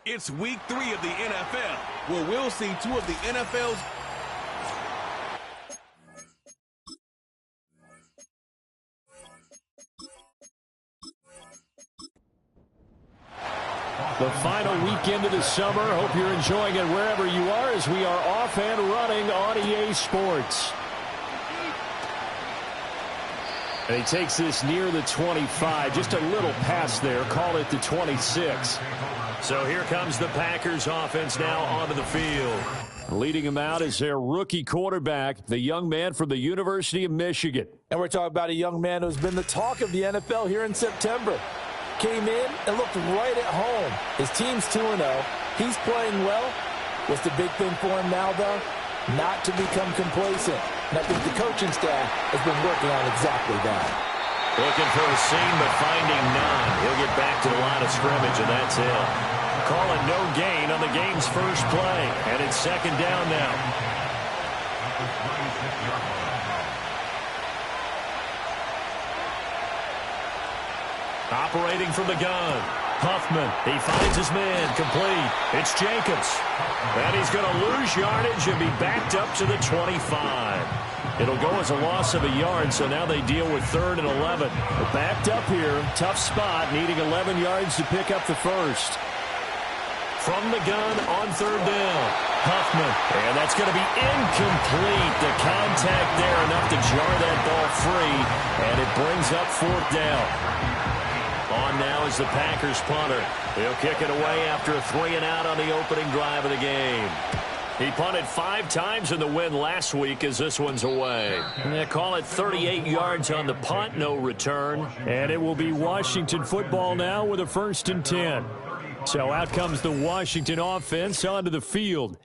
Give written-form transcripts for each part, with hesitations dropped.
It's week 3 of the NFL, where we'll see two of the NFL's the final weekend of the summer. Hope you're enjoying it wherever you are as we are off and running on EA Sports. And he takes this near the 25, just a little pass there, call it the 26. So here comes the Packers offense now onto the field. Leading him out is their rookie quarterback, the young man from the University of Michigan. And we're talking about a young man who's been the talk of the NFL here in September. Came in and looked right at home. His team's 2-0. He's playing well. What's the big thing for him now, though? Not to become complacent. And I think the coaching staff has been working on exactly that. Looking for a seam, but finding none. He'll get back to the line of scrimmage, and that's it. Calling no gain on the game's first play. And it's second down now. Operating from the gun. Huffman, he finds his man, complete. It's Jacobs. And he's going to lose yardage and be backed up to the 25. It'll go as a loss of a yard, so now they deal with 3rd and 11. But backed up here, tough spot, needing 11 yards to pick up the first. From the gun on 3rd down. Huffman, and that's going to be incomplete. The contact there enough to jar that ball free, and it brings up 4th down. On now is the Packers punter. He'll kick it away after a 3-and-out on the opening drive of the game. He punted 5 times in the win last week as this one's away. They call it 38 yards on the punt, no return. And it will be Washington football now with a 1st and 10. So out comes the Washington offense onto the field.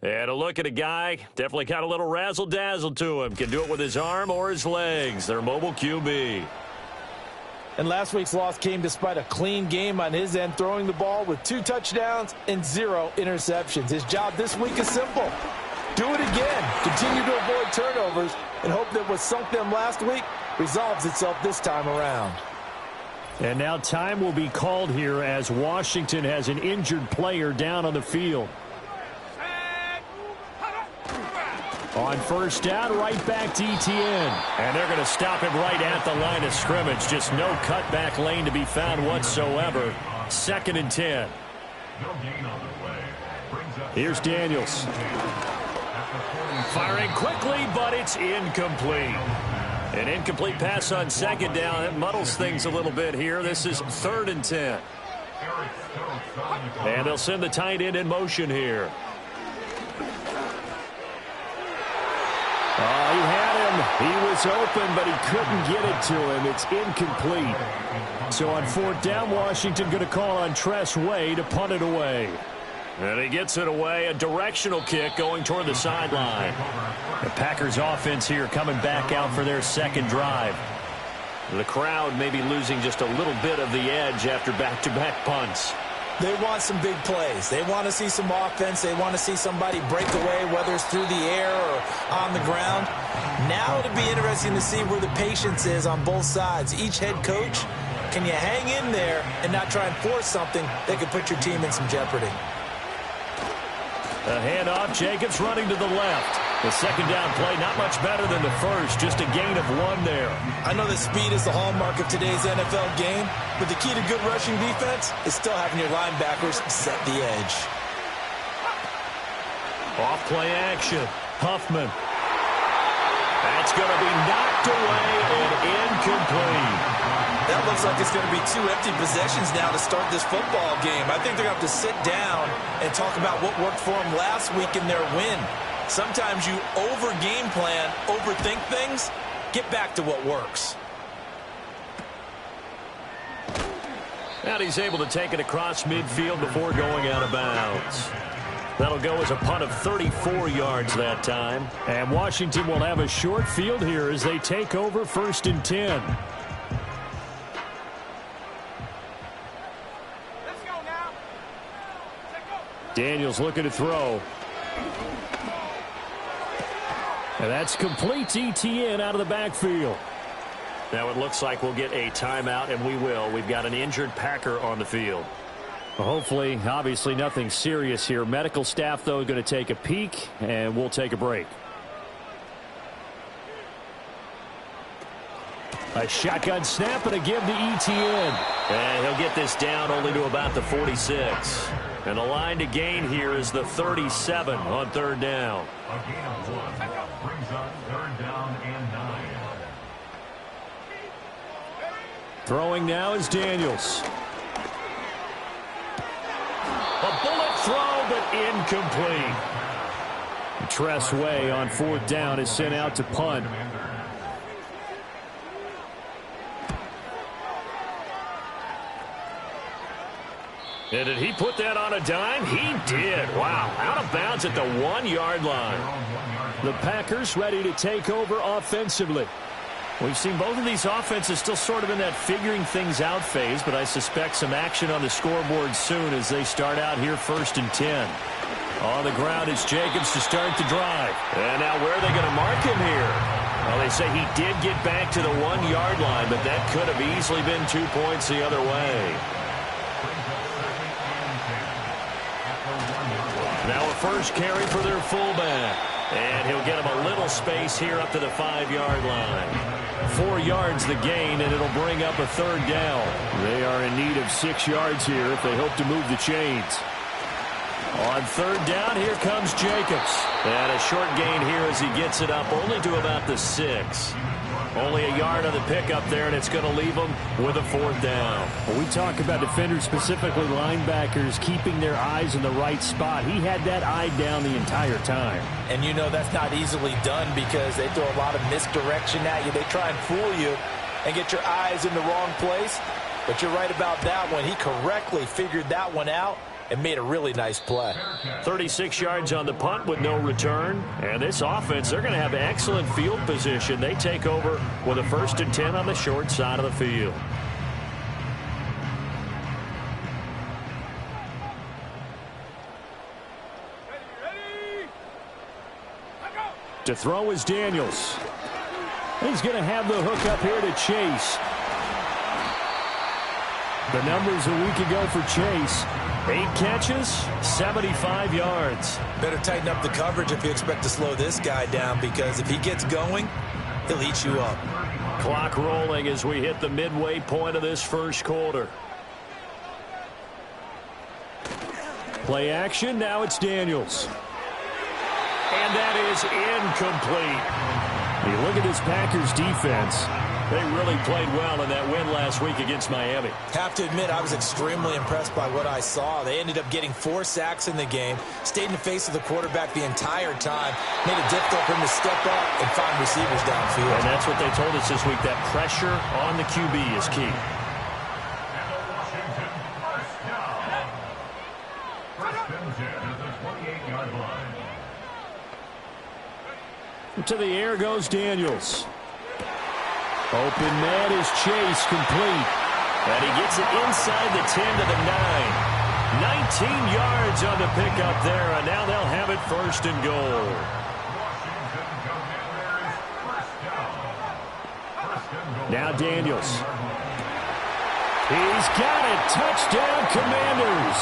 And a look at a guy, definitely got a little razzle-dazzle to him. Can do it with his arm or his legs. Their mobile QB. And last week's loss came despite a clean game on his end, throwing the ball with 2 touchdowns and 0 interceptions. His job this week is simple. Do it again. Continue to avoid turnovers and hope that what sunk them last week resolves itself this time around. And now time will be called here as Washington has an injured player down on the field. On 1st down, right back to Etienne. And they're going to stop him right at the line of scrimmage. Just no cutback lane to be found whatsoever. 2nd and 10. Here's Daniels. Firing quickly, but it's incomplete. An incomplete pass on 2nd down. It muddles things a little bit here. This is 3rd and 10. And they'll send the tight end in motion here. Oh, he had him. He was open, but he couldn't get it to him. It's incomplete. So on 4th down, Washington going to call on Tress Way to punt it away. And he gets it away. A directional kick going toward the sideline. The Packers offense here coming back out for their 2nd drive. The crowd may be losing just a little bit of the edge after back-to-back punts. They want some big plays. They want to see some offense. They want to see somebody break away, whether it's through the air or on the ground. Now it'll be interesting to see where the patience is on both sides. Each head coach, can you hang in there and not try and force something that could put your team in some jeopardy? A handoff, Jacobs running to the left. The 2nd down play, not much better than the first, just a gain of 1 there. I know that speed is the hallmark of today's NFL game, but the key to good rushing defense is still having your linebackers set the edge. Off play action, Huffman. That's going to be knocked away and incomplete. That looks like it's going to be 2 empty possessions now to start this football game. I think they're going to have to sit down and talk about what worked for them last week in their win. Sometimes you over-game plan, overthink things, get back to what works. And he's able to take it across midfield before going out of bounds. That'll go as a punt of 34 yards that time. And Washington will have a short field here as they take over 1st and 10. Daniels looking to throw. And that's complete to Etienne out of the backfield. Now it looks like we'll get a timeout, and we will. We've got an injured Packer on the field. Hopefully, obviously nothing serious here. Medical staff, though, going to take a peek, and we'll take a break. A shotgun snap and a give to Etienne. And he'll get this down only to about the 46. And the line to gain here is the 37 on third down. A gain of 1 brings up third down and 9. Throwing now is Daniels. A bullet throw, but incomplete. Tress Way on fourth down is sent out to punt. And did he put that on a dime? He did. Wow. Out of bounds at the 1-yard line. The Packers ready to take over offensively. We've seen both of these offenses still sort of in that figuring things out phase, but I suspect some action on the scoreboard soon as they start out here 1st and 10. On the ground is Jacobs to start the drive. And now where are they going to mark him here? Well, they say he did get back to the 1-yard line, but that could have easily been 2 points the other way. Now a first carry for their fullback. And he'll get him a little space here up to the 5-yard line. 4 yards the gain, and it'll bring up a third down. They are in need of 6 yards here if they hope to move the chains. On third down, here comes Jacobs. And a short gain here as he gets it up only to about the 6. Only a yard on the pickup there, and it's going to leave them with a fourth down. When we talk about defenders, specifically linebackers, keeping their eyes in the right spot. He had that eye down the entire time. And you know that's not easily done because they throw a lot of misdirection at you. They try and fool you and get your eyes in the wrong place. But you're right about that one. He correctly figured that one out and made a really nice play. 36 yards on the punt with no return. And this offense, they're going to have excellent field position. They take over with a 1st and 10 on the short side of the field. To throw is Daniels. He's going to have the hook up here to Chase. The numbers a week ago for Chase. 8 catches, 75 yards. Better tighten up the coverage if you expect to slow this guy down, because if he gets going, he'll eat you up. Clock rolling as we hit the midway point of this first quarter. Play action, now it's Daniels. And that is incomplete. You look at this Packers defense. They really played well in that win last week against Miami. Have to admit, I was extremely impressed by what I saw. They ended up getting 4 sacks in the game, stayed in the face of the quarterback the entire time, made it difficult for him to step up and find receivers downfield. And that's what they told us this week, that pressure on the QB is key. To the air goes Daniels. Open man is Chase, complete. And he gets it inside the 10 to the 9. 19 yards on the pickup there, and now they'll have it 1st and goal. Now Daniels. He's got it. Touchdown, Commanders.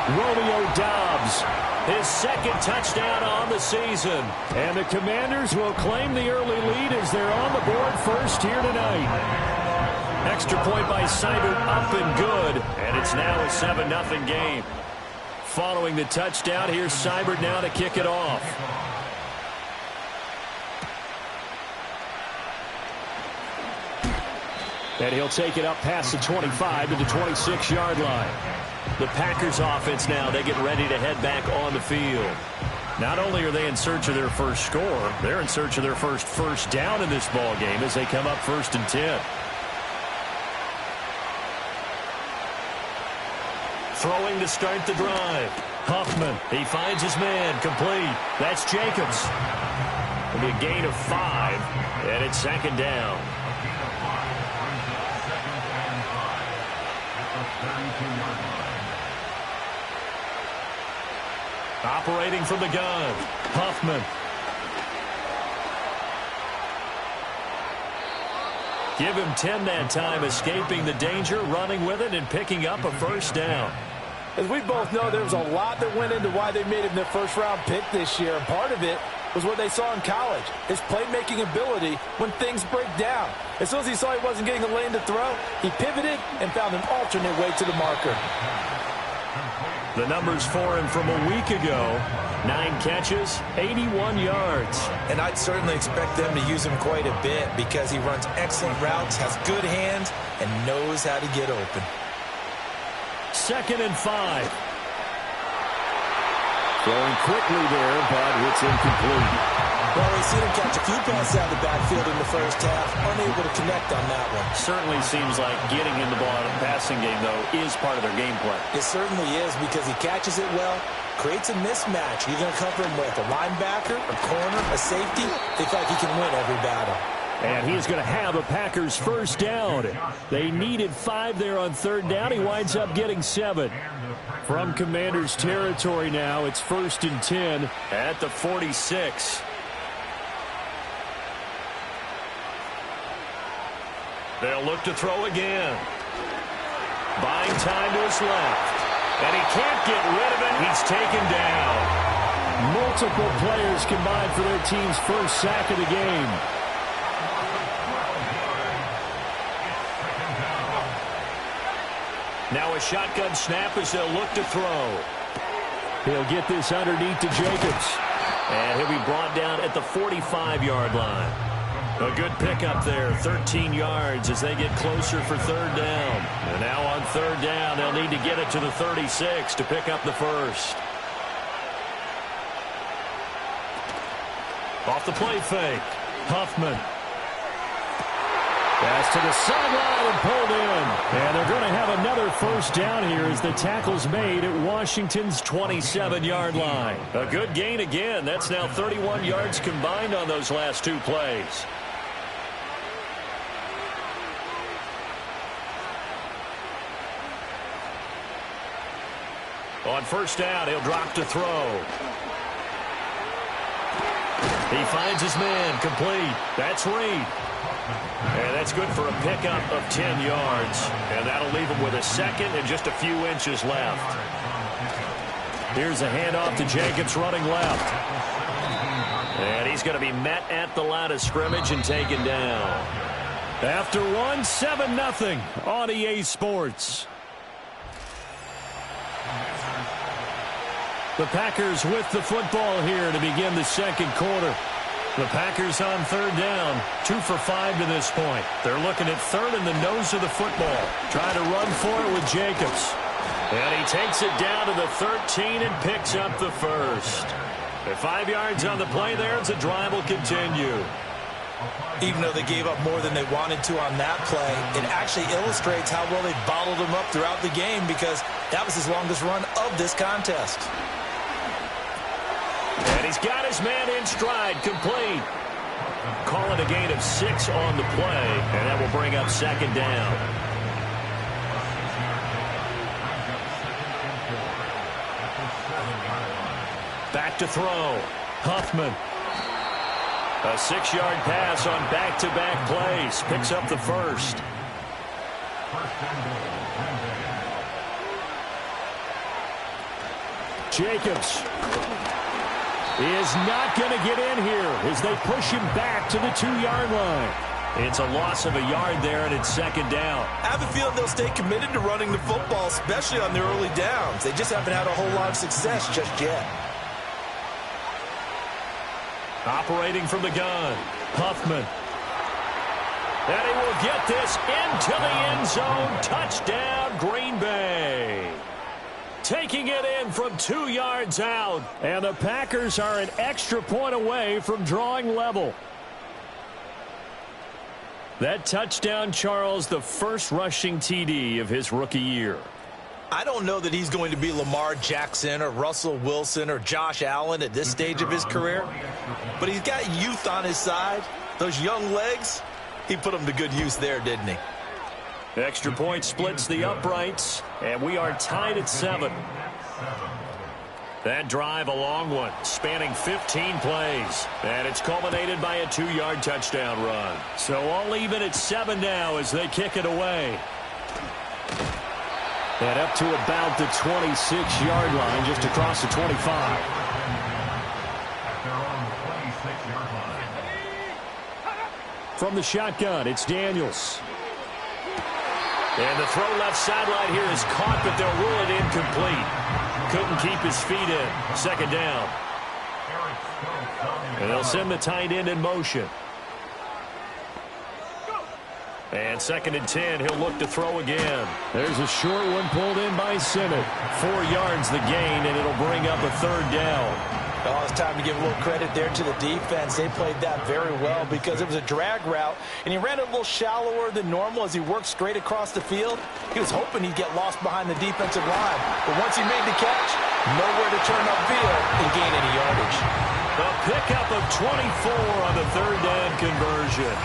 Romeo Doubs, his 2nd touchdown on the season. And the Commanders will claim the early lead as they're on the board first here tonight. Extra point by Seibert, up and good. And it's now a 7-0 game. Following the touchdown, here's Seibert now to kick it off. And he'll take it up past the 25 to the 26-yard line. The Packers offense now, they get ready to head back on the field. Not only are they in search of their first score, they're in search of their first down in this ball game as they come up 1st and 10. Throwing to start the drive. Huffman, he finds his man, complete. That's Jacobs. It'll be a gain of 5, and it's 2nd down. Operating from the gun, Huffman. Give him 10 that time, escaping the danger, running with it, and picking up a 1st down. As we both know, there was a lot that went into why they made him their first-round pick this year, and part of it was what they saw in college, his playmaking ability when things break down. As soon as he saw he wasn't getting a lane to throw, he pivoted and found an alternate way to the marker. The numbers for him from a week ago: 9 catches, 81 yards. And I'd certainly expect them to use him quite a bit because he runs excellent routes, has good hands, and knows how to get open. 2nd and 5. Throwing quickly there, but it's incomplete. Well, we've seen him catch a few passes out of the backfield in the first half, unable to connect on that one. Certainly seems like getting him the ball in the passing game, though, is part of their game plan. It certainly is because he catches it well, creates a mismatch. You're going to cover him with a linebacker, a corner, a safety. They feel like he can win every battle. And he's going to have a Packers first down. They needed 5 there on 3rd down. He winds up getting 7. From Commanders territory now, it's 1st and 10 at the 46. They'll look to throw again. Buying time to his left. And he can't get rid of it. He's taken down. Multiple players combined for their team's first sack of the game. Now a shotgun snap as they'll look to throw. He'll get this underneath to Jacobs. And he'll be brought down at the 45-yard line. A good pickup there, 13 yards as they get closer for 3rd down. And now on 3rd down, they'll need to get it to the 36 to pick up the first. Off the play fake, Huffman. Pass to the sideline and pulled in. And they're going to have another first down here as the tackle's made at Washington's 27-yard line. A good gain again. That's now 31 yards combined on those last 2 plays. On 1st down, he'll drop to throw. He finds his man, complete. That's Reed. And that's good for a pickup of 10 yards. And that'll leave him with a 2nd and just a few inches left. Here's a handoff to Jacobs running left. And he's going to be met at the line of scrimmage and taken down. After 1, 7-0 on EA Sports. The Packers with the football here to begin the 2nd quarter. The Packers on 3rd down, 2 for 5 to this point. They're looking at 3rd in the nose of the football. Trying to run for it with Jacobs. And he takes it down to the 13 and picks up the first. At 5 yards on the play there, as the drive will continue. Even though they gave up more than they wanted to on that play, it actually illustrates how well they bottled them up throughout the game because that was his longest run of this contest. And he's got his man in stride, complete. Calling a gain of 6 on the play, and that will bring up 2nd down. Back to throw. Huffman. A 6-yard pass on back-to-back plays. Picks up the first. Jacobs is not going to get in here as they push him back to the 2-yard line. It's a loss of a yard there, and it's 2nd down. I have a feeling they'll stay committed to running the football, especially on their early downs. They just haven't had a whole lot of success just yet. Operating from the gun, Huffman. And he will get this into the end zone. Touchdown, Green Bay. Taking it in from 2 yards out. And the Packers are an extra point away from drawing level. That touchdown, Charles, the first rushing TD of his rookie year. I don't know that he's going to be Lamar Jackson or Russell Wilson or Josh Allen at this stage of his career, but he's got youth on his side. Those young legs, he put them to good use there, didn't he? Extra point splits the uprights, and we are tied at 7. That drive, a long one, spanning 15 plays, and it's culminated by a 2-yard touchdown run. So all even at 7 now as they kick it away. And up to about the 26-yard line, just across the 25. At their own 26-yard line. From the shotgun, it's Daniels. And the throw left sideline here is caught, but they'll rule it incomplete. Couldn't keep his feet in. Second down. And they'll send the tight end in motion. And 2nd and 10, he'll look to throw again. There's a short one pulled in by Simmons. 4 yards the gain, and it'll bring up a 3rd down. Oh, it's time to give a little credit there to the defense. They played that very well because it was a drag route, and he ran a little shallower than normal as he worked straight across the field. He was hoping he'd get lost behind the defensive line, but once he made the catch, nowhere to turn upfield and gain any yardage. A pickup of 24 on the 3rd down conversion.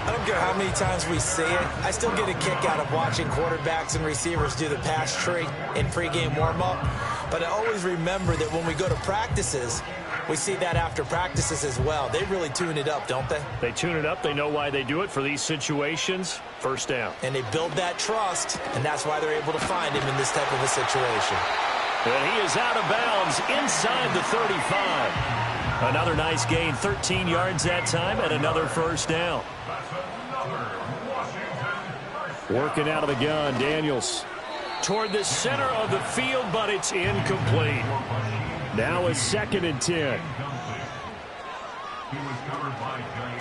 I don't care how many times we see it. I still get a kick out of watching quarterbacks and receivers do the pass tree in pregame warm-up. But I always remember that when we go to practices, we see that after practices as well. They really tune it up, don't they? They tune it up. They know why they do it for these situations. 1st down. And they build that trust, and that's why they're able to find him in this type of a situation. And he is out of bounds inside the 35. Another nice gain, 13 yards that time, and another 1st down. Working out of the gun, Daniels. Toward the center of the field, but it's incomplete. Now a 2nd and 10.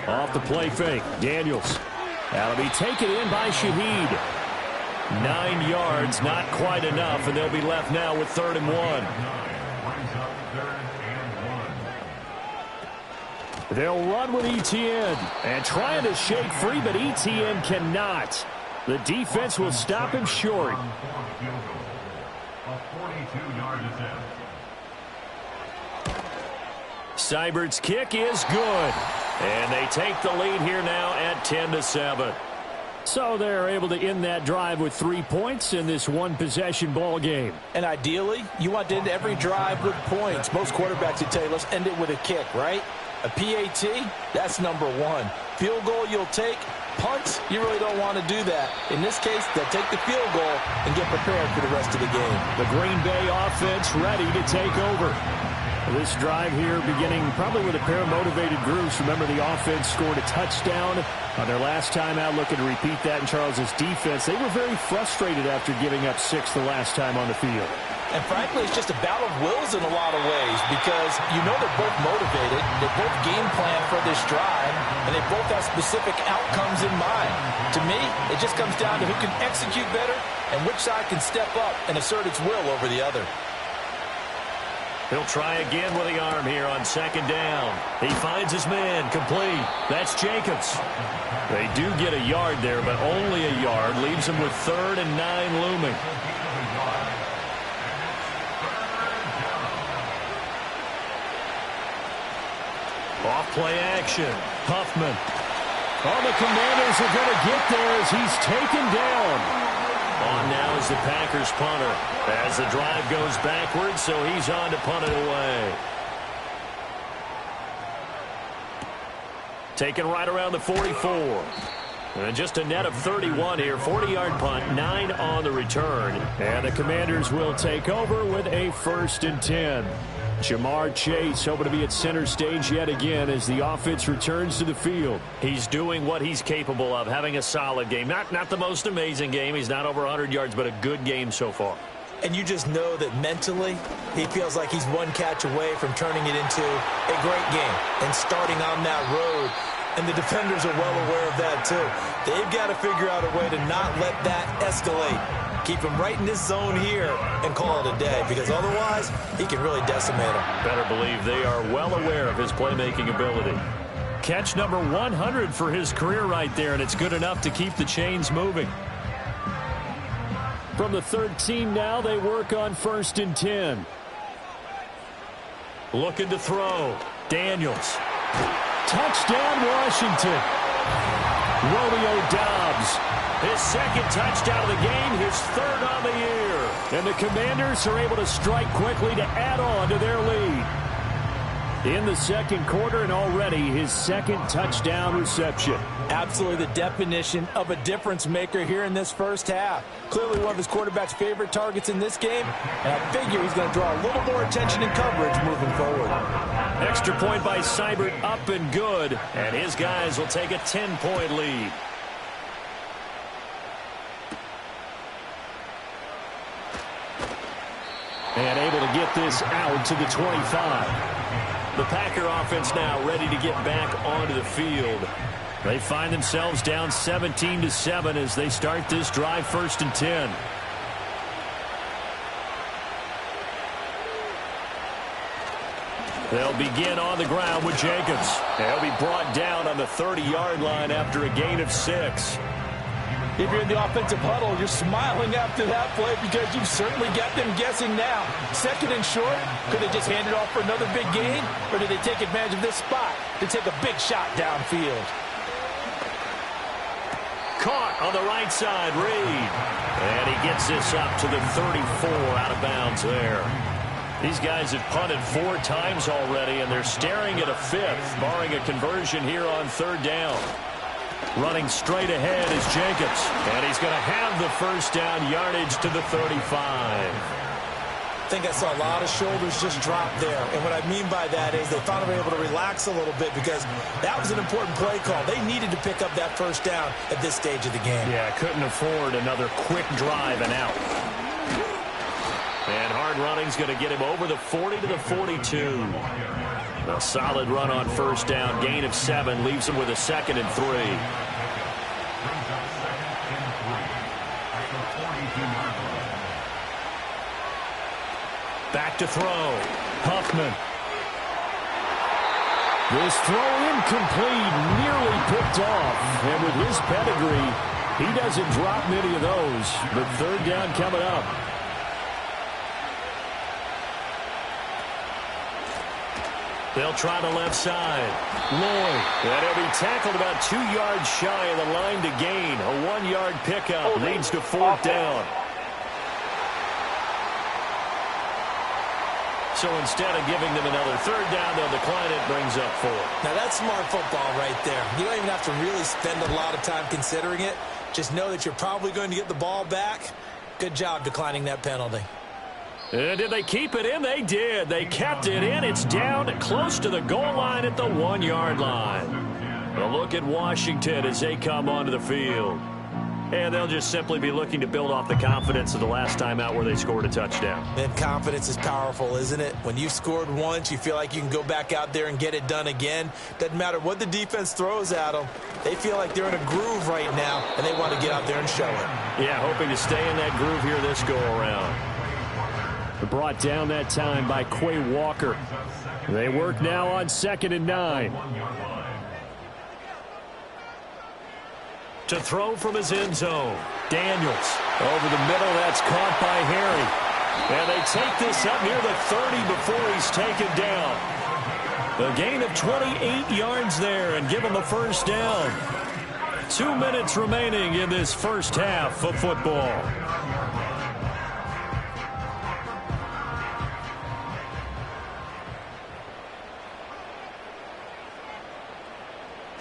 Off the play fake, Daniels. That'll be taken in by Shaheed. 9 yards, not quite enough, and they'll be left now with 3rd and 1. They'll run with Etienne and trying to shake free, but Etienne cannot. The defense will stop him short. Seibert's kick is good. And they take the lead here now at 10-7. So they're able to end that drive with 3 points in this one-possession ball game. And ideally, you want to end every drive with points. Most quarterbacks would tell you, let's end it with a kick, right? A PAT, that's number 1. Field goal you'll take. Punts, you really don't want to do that. In this case, they'll take the field goal and get prepared for the rest of the game. The Green Bay offense ready to take over. This drive here beginning probably with a pair of motivated groups. Remember, the offense scored a touchdown on their last time out, looking to repeat that in Charles's defense. They were very frustrated after giving up 6 the last time on the field. And frankly, it's just a battle of wills in a lot of ways because you know they're both motivated, they both game plan for this drive, and they both have specific outcomes in mind. To me, it just comes down to who can execute better and which side can step up and assert its will over the other. He'll try again with the arm here on 2nd down. He finds his man, complete. That's Jacobs. They do get a yard there, but only a yard. Leaves him with 3rd and 9 looming. Off play action. Huffman. Oh, the Commanders are going to get there as he's taken down. On now is the Packers punter. As the drive goes backwards, so he's on to punt it away. Taken right around the 44. And just a net of 31 here. 40-yard punt, 9 on the return. And the Commanders will take over with a 1st and 10. Jamar Chase hoping to be at center stage yet again as the offense returns to the field. He's doing what he's capable of, having a solid game. Not the most amazing game. He's not over 100 yards, but a good game so far. And you just know that mentally, he feels like he's one catch away from turning it into a great game and starting on that road. And the defenders are well aware of that, too. They've got to figure out a way to not let that escalate. Keep him right in this zone here and call it a day, because otherwise he can really decimate him. Better believe they are well aware of his playmaking ability. Catch number 100 for his career right there, and it's good enough to keep the chains moving. From the 13 now, they work on 1st and 10. Looking to throw. Daniels. Touchdown, Washington. Romeo Doubs. His 2nd touchdown of the game, his 3rd on the year. And the Commanders are able to strike quickly to add on to their lead. in the second quarter and already his second touchdown reception. Absolutely the definition of a difference maker here in this first half. Clearly one of his quarterback's favorite targets in this game, and I figure he's going to draw a little more attention and coverage moving forward. Extra point by Seibert, up and good, and his guys will take a 10-point lead. And able to get this out to the 25. The Packer offense now ready to get back onto the field. They find themselves down 17-7 as they start this drive 1st and 10. They'll begin on the ground with Jenkins. They'll be brought down on the 30-yard line after a gain of 6. If you're in the offensive huddle, you're smiling after that play because you've certainly got them guessing now. 2nd and short, could they just hand it off for another big gain? Or did they take advantage of this spot to take a big shot downfield? Caught on the right side, Reed. And he gets this up to the 34 out of bounds there. These guys have punted 4 times already, and they're staring at a 5th, barring a conversion here on 3rd down. Running straight ahead is Jacobs, and he's going to have the first down yardage to the 35. I think I saw a lot of shoulders just drop there, and what I mean by that is they finally were able to relax a little bit because that was an important play call. They needed to pick up that first down at this stage of the game. Yeah, couldn't afford another quick drive and out. And hard running's going to get him over the 40 to the 42. A solid run on first down. Gain of 7 leaves him with a 2nd and 3. Back to throw. Huffman. This throw incomplete, nearly picked off. And with his pedigree, he doesn't drop many of those. But 3rd down coming up. They'll try the left side. Lloyd. And he'll be tackled about 2 yards shy of the line to gain. A 1-yard pickup leads to 4th down. So instead of giving them another 3rd down, they'll decline it, brings up 4. Now that's smart football right there. You don't even have to really spend a lot of time considering it. Just know that you're probably going to get the ball back. Good job declining that penalty. Did they keep it in? They did. They kept it in. It's down close to the goal line at the 1-yard line. A look at Washington as they come onto the field. And they'll just simply be looking to build off the confidence of the last time out where they scored a touchdown. And confidence is powerful, isn't it? When you've scored once, you feel like you can go back out there and get it done again. Doesn't matter what the defense throws at them. They feel like they're in a groove right now, and they want to get out there and show it. Yeah, hoping to stay in that groove here this go-around. Brought down that time by Quay Walker. They work now on 2nd and 9. To throw from his end zone. Daniels over the middle. That's caught by Harry. And they take this up near the 30 before he's taken down. A gain of 28 yards there and give him a first down. 2 minutes remaining in this first half of football.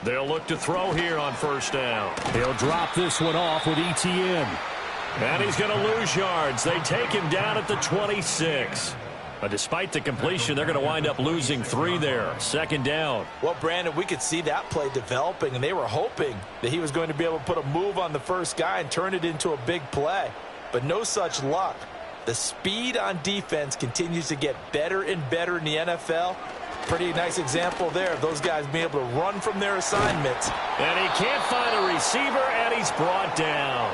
They'll look to throw here on first down. He'll drop this one off with Etienne. And he's going to lose yards. They take him down at the 26. But despite the completion, they're going to wind up losing 3 there. 2nd down. Well, Brandon, we could see that play developing, and they were hoping that he was going to be able to put a move on the first guy and turn it into a big play. But no such luck. The speed on defense continues to get better and better in the NFL. Pretty nice example there of those guys being able to run from their assignments. And he can't find a receiver, and he's brought down.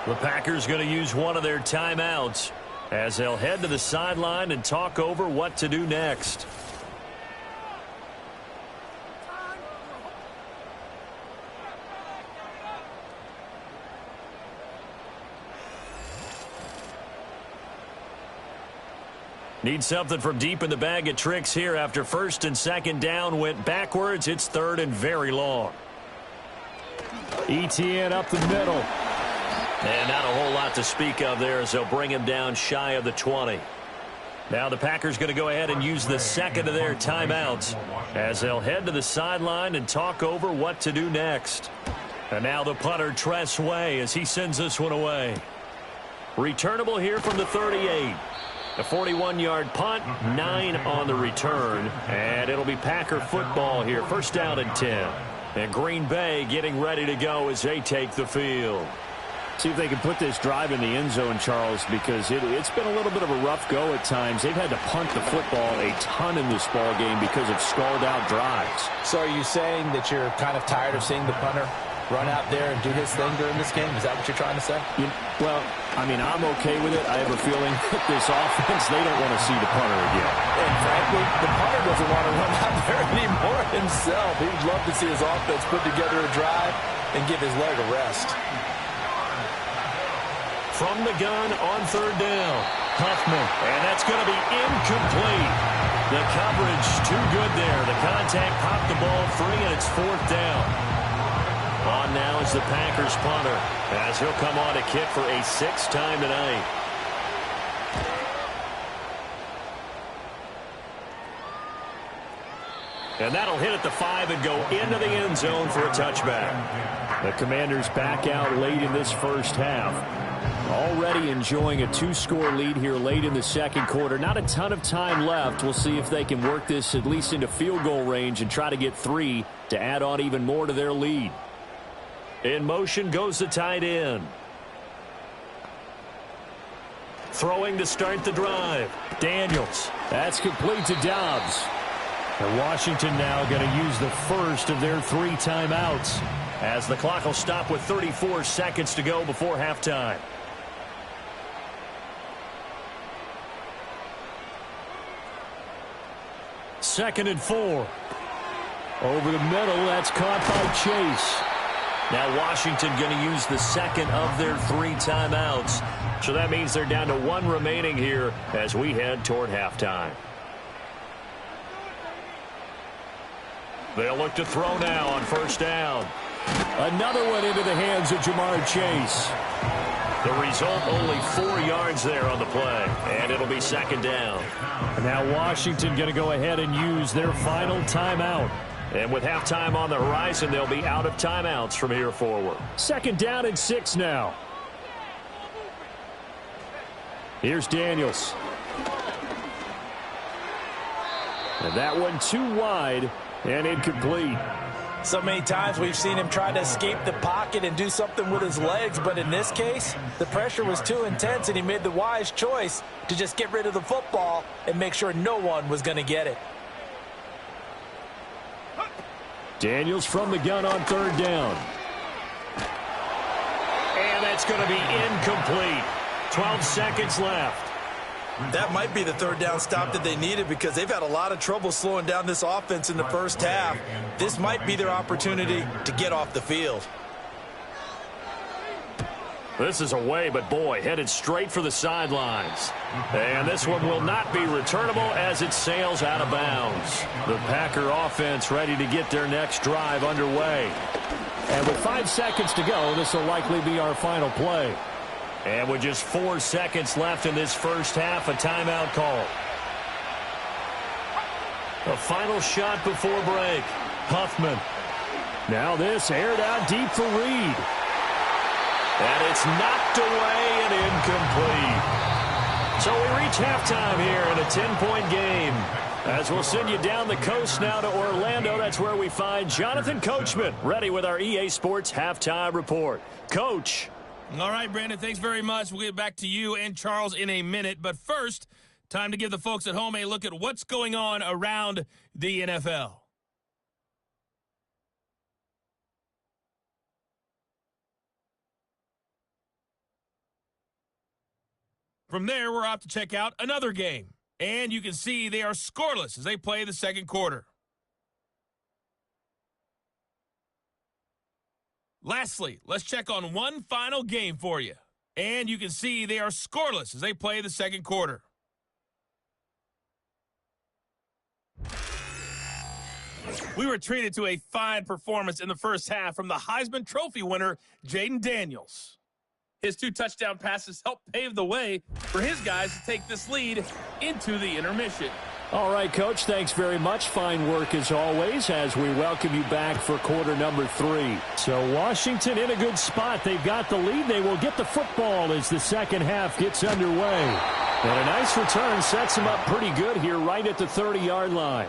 The Packers going to use one of their timeouts as they'll head to the sideline and talk over what to do next. Need something from deep in the bag of tricks here after 1st and 2nd down went backwards. It's 3rd and very long. Etienne up the middle. And not a whole lot to speak of there as they'll bring him down shy of the 20. Now the Packers going to go ahead and use the second of their timeouts as they'll head to the sideline and talk over what to do next. And now the punter, Tress Way, as he sends this one away. Returnable here from the 38. A 41-yard punt, 9 on the return, and it'll be Packer football here. First down and 10. And Green Bay getting ready to go as they take the field. See if they can put this drive in the end zone, Charles, because it's been a little bit of a rough go at times. They've had to punt the football a ton in this ball game because of stalled-out drives. So are you saying that you're kind of tired of seeing the punter run out there and do his thing during this game? Is that what you're trying to say? Well, I mean, I'm okay with it. I have a feeling that this offense, they don't want to see the punter again. And frankly, the punter doesn't want to run out there anymore himself. He would love to see his offense put together a drive and give his leg a rest. From the gun on third down, Huffman, and that's going to be incomplete. The coverage too good there. The contact popped the ball free, and it's fourth down. On now is the Packers punter, as he'll come on to kick for a sixth time tonight. And that'll hit at the 5 and go into the end zone for a touchback. The Commanders back out late in this first half. Already enjoying a 2-score lead here late in the second quarter. Not a ton of time left. We'll see if they can work this at least into field goal range and try to get 3 to add on even more to their lead. In motion goes the tight end. Throwing to start the drive. Daniels. That's complete to Dobbs. And Washington now going to use the first of their 3 timeouts, as the clock will stop with 34 seconds to go before halftime. Second and 4. Over the middle, that's caught by Chase. Now Washington going to use the second of their 3 timeouts. So that means they're down to 1 remaining here as we head toward halftime. They'll look to throw now on first down. Another one into the hands of Jamar Chase. The result, only 4 yards there on the play, and it'll be second down. Now Washington going to go ahead and use their final timeout. And with halftime on the horizon, they'll be out of timeouts from here forward. Second down and 6 now. Here's Daniels. And that one too wide and incomplete. So many times we've seen him try to escape the pocket and do something with his legs, but in this case, the pressure was too intense and he made the wise choice to just get rid of the football and make sure no one was going to get it. Daniels from the gun on third down. And that's going to be incomplete. 12 seconds left. That might be the third down stop that they needed because they've had a lot of trouble slowing down this offense in the first half. This might be their opportunity to get off the field. This is away, but boy, headed straight for the sidelines. And this one will not be returnable as it sails out of bounds. The Packer offense ready to get their next drive underway. And with 5 seconds to go, this will likely be our final play. And with just 4 seconds left in this first half, a timeout call. A final shot before break. Huffman. Now this aired out deep for Reed. And it's knocked away and incomplete. So we reach halftime here in a 10-point game. As we'll send you down the coast now to Orlando, that's where we find Jonathan Coachman ready with our EA Sports Halftime Report. Coach. All right, Brandon, thanks very much. We'll get back to you and Charles in a minute. But first, time to give the folks at home a look at what's going on around the NFL. From there, we're off to check out another game. And you can see they are scoreless as they play the second quarter. Lastly, let's check on one final game for you. And you can see they are scoreless as they play the second quarter. We were treated to a fine performance in the first half from the Heisman Trophy winner, Jayden Daniels. His 2 touchdown passes helped pave the way for his guys to take this lead into the intermission. All right, Coach, thanks very much. Fine work as always as we welcome you back for quarter number 3. So Washington in a good spot. They've got the lead. They will get the football as the second half gets underway. And a nice return sets them up pretty good here right at the 30-yard line.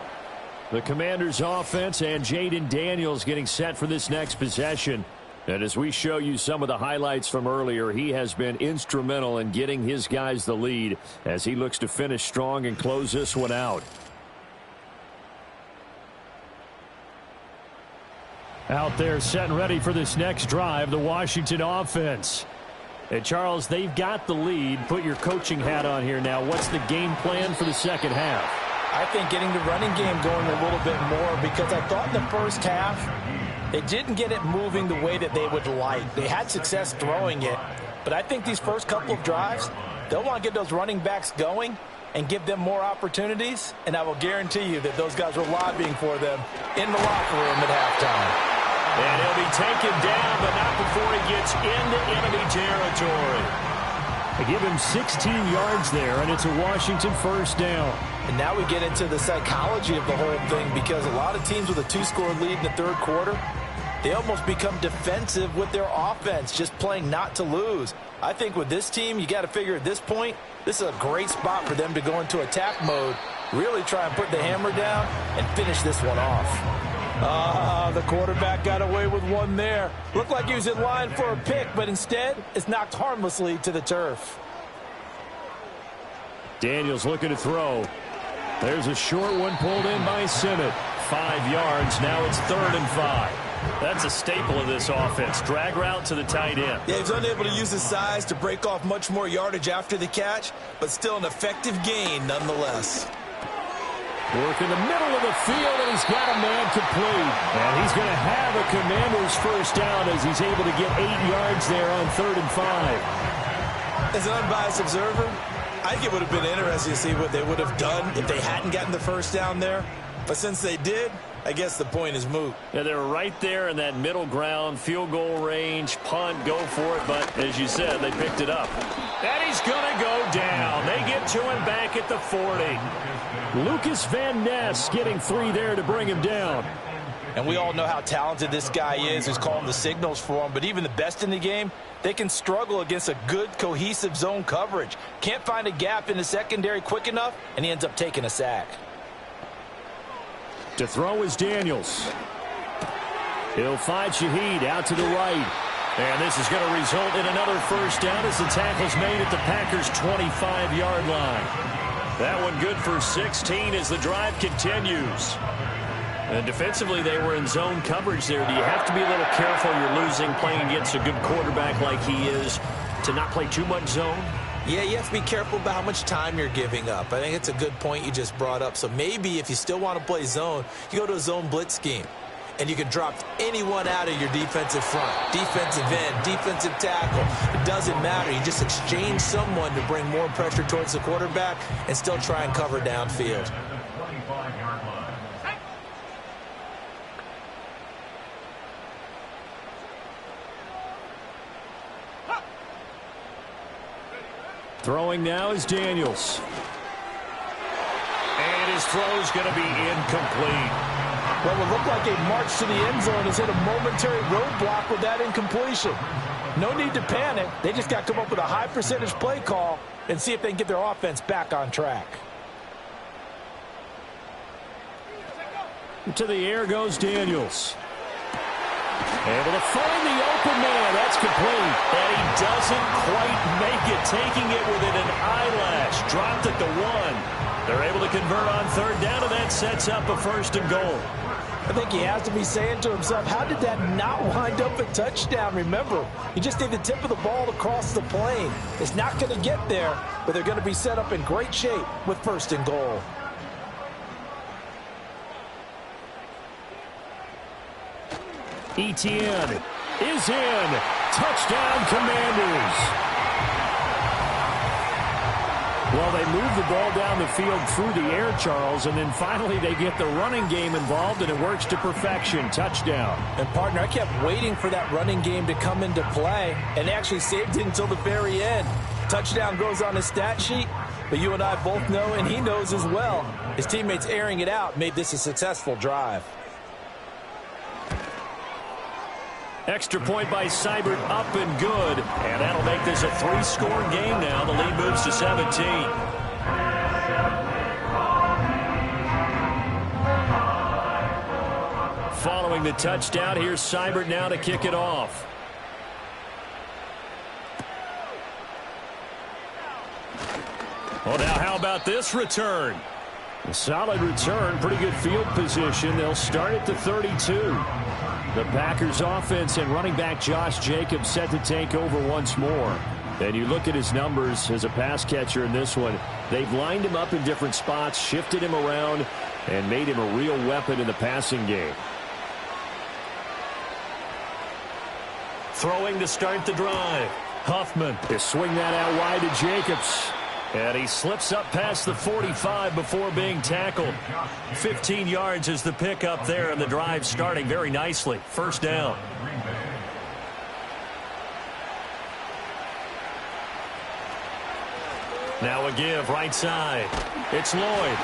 The Commanders' offense and Jaden Daniels getting set for this next possession. And as we show you some of the highlights from earlier, he has been instrumental in getting his guys the lead as he looks to finish strong and close this one out. Out there set and ready for this next drive, the Washington offense. And Charles, they've got the lead. Put your coaching hat on here now. What's the game plan for the second half? I think getting the running game going a little bit more, because I thought in the first half they didn't get it moving the way that they would like. They had success throwing it, but I think these first couple of drives, they'll want to get those running backs going and give them more opportunities, and I will guarantee you that those guys were lobbying for them in the locker room at halftime. And he'll be taken down, but not before he gets into enemy territory. They give him 16 yards there, and it's a Washington first down. And now we get into the psychology of the whole thing, because a lot of teams with a 2-score lead in the third quarter, they almost become defensive with their offense, just playing not to lose. I think with this team, you got to figure at this point, this is a great spot for them to go into attack mode, really try and put the hammer down and finish this one off. The quarterback got away with one there. Looked like he was in line for a pick, but instead, it's knocked harmlessly to the turf. Daniels looking to throw. There's a short one pulled in by Simmett. 5 yards. Now it's 3rd and 5. That's a staple of this offense. Drag route to the tight end. Yeah, he's unable to use his size to break off much more yardage after the catch, but still an effective gain nonetheless. Work in the middle of the field, and he's got a man complete. And he's going to have a Commander's first down as he's able to get 8 yards there on 3rd and 5. As an unbiased observer, I think it would have been interesting to see what they would have done if they hadn't gotten the first down there. But since they did, I guess the point is moot. Yeah, they were right there in that middle ground, field goal range, punt, go for it. But as you said, they picked it up. And he's going to go down. They get to him back at the 40. Lucas Van Ness getting 3 there to bring him down. And we all know how talented this guy is who's calling the signals for him. But even the best in the game, they can struggle against a good, cohesive zone coverage. Can't find a gap in the secondary quick enough, and he ends up taking a sack. To throw is Daniels. He'll find Shaheed out to the right. And this is going to result in another first down as the tackle's made at the Packers' 25-yard line. That one good for 16 as the drive continues. And defensively, they were in zone coverage there. Do you have to be a little careful? You're losing playing against a good quarterback like he is to not play too much zone? Yeah, you have to be careful about how much time you're giving up. I think it's a good point you just brought up. So maybe if you still want to play zone, you go to a zone blitz scheme. And you can drop anyone out of your defensive front, defensive end, defensive tackle. It doesn't matter. You just exchange someone to bring more pressure towards the quarterback and still try and cover downfield. Throwing now is Daniels. And his throw's going to be incomplete. Well, it looked like a march to the end zone has hit a momentary roadblock with that incompletion. No need to panic. They just got to come up with a high percentage play call and see if they can get their offense back on track. To the air goes Daniels. Able to find the open man. That's complete. And he doesn't quite make it, taking it within an eyelash. Dropped at the 1. They're able to convert on 3rd down, and that sets up a 1st and goal. I think he has to be saying to himself, how did that not wind up a touchdown? Remember, he just did the tip of the ball across the plane. It's not going to get there, but they're going to be set up in great shape with 1st and goal. Etienne is in. Touchdown, Commanders. Well, they move the ball down the field through the air, Charles, and then finally they get the running game involved, and it works to perfection. Touchdown. And, partner, I kept waiting for that running game to come into play, and they actually saved it until the very end. Touchdown goes on his stat sheet, but you and I both know, and he knows as well, his teammates airing it out made this a successful drive. Extra point by Seibert, up and good. And that'll make this a 3-score game now. The lead moves to 17. Following the touchdown, here's Seibert now to kick it off. Well, now how about this return? A solid return, pretty good field position. They'll start at the 32. The Packers offense and running back Josh Jacobs set to take over once more. And you look at his numbers as a pass catcher in this one. They've lined him up in different spots, shifted him around, and made him a real weapon in the passing game. Throwing to start the drive. Huffman to swing that out wide to Jacobs. And he slips up past the 45 before being tackled. 15 yards is the pickup there, and the drive starting very nicely. First down. Now a give right side. It's Lloyd.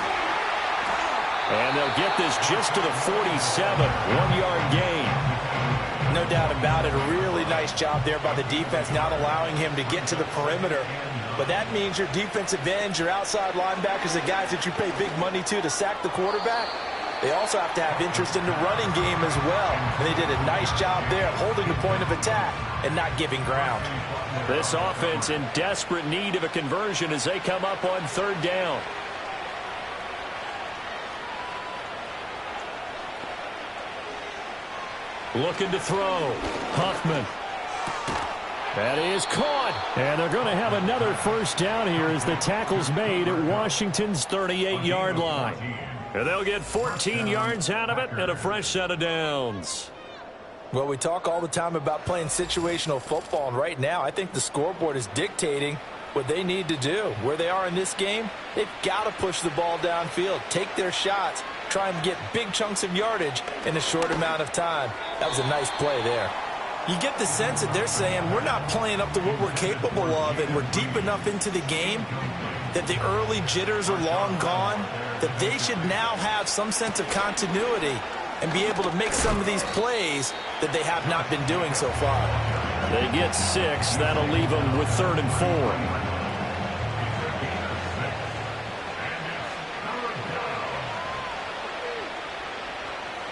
And they'll get this just to the 47. 1-yard gain. No doubt about it. A really nice job there by the defense, not allowing him to get to the perimeter. But that means your defensive ends, your outside linebackers, the guys that you pay big money to sack the quarterback, they also have to have interest in the running game as well. And they did a nice job there holding the point of attack and not giving ground. This offense in desperate need of a conversion as they come up on third down. Looking to throw. Huffman. That is caught. And they're going to have another first down here as the tackle's made at Washington's 38-yard line. And they'll get 14 yards out of it and a fresh set of downs. Well, we talk all the time about playing situational football, and right now I think the scoreboard is dictating what they need to do. Where they are in this game, they've got to push the ball downfield, take their shots, try and get big chunks of yardage in a short amount of time. That was a nice play there. You get the sense that they're saying we're not playing up to what we're capable of, and we're deep enough into the game that the early jitters are long gone, that they should now have some sense of continuity and be able to make some of these plays that they have not been doing so far. They get 6. That'll leave them with 3rd and 4.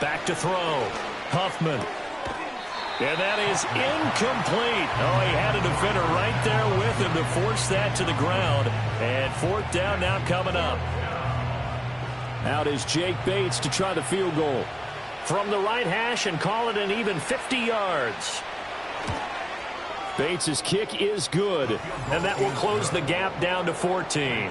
Back to throw. Huffman. And that is incomplete. Oh, he had a defender right there with him to force that to the ground. And 4th down now coming up. Out is Jake Bates to try the field goal. From the right hash and call it an even 50 yards. Bates' kick is good, and that will close the gap down to 14.